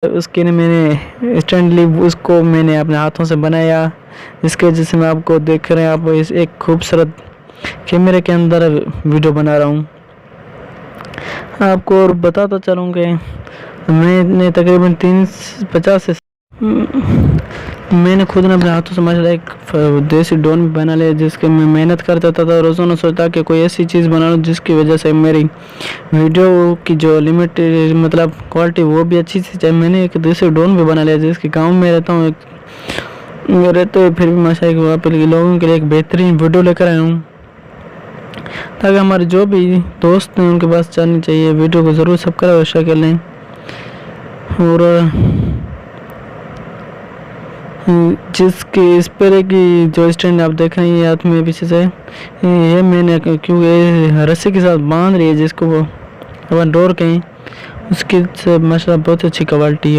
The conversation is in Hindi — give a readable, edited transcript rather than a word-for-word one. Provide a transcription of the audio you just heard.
उसके लिए मैंने स्टैंडली उसको मैंने अपने हाथों से बनाया, जिसकी वजह से मैं आपको देख रहे हैं, आप इस एक खूबसूरत कैमरे के अंदर वीडियो बना रहा हूँ। आपको और बताता चलूँ कि मैंने तकरीबन 350 से मैंने खुद ने अपने हाथों से माशाल्लाह एक देसी ड्रोन भी बना लिया, जिसके मैं मेहनत करता था। रोज़ाना सोचता कि कोई ऐसी चीज़ बना लूँ जिसकी वजह से मेरी वीडियो की जो लिमिट मतलब क्वालिटी वो भी अच्छी सी चाहे। मैंने एक देसी ड्रोन भी बना लिया, जिसके गाँव में रहता हूँ रहते हुए फिर भी माशाल्लाह वहाँ पे लोगों के लिए एक बेहतरीन वीडियो लेकर आया हूँ, ताकि हमारे जो भी दोस्त हैं उनके पास जानी चाहिए। वीडियो को ज़रूर सब्सक्राइब और शेयर कर लें। और जिसकी इस पर की जो स्टैंड आप देख रहे हैं हाथ में पीछे से, ये मैंने क्योंकि रस्सी के साथ बांध रही है, जिसको वो अपन डोर कहें, उसकी से माशाल्लाह बहुत अच्छी क्वालिटी है।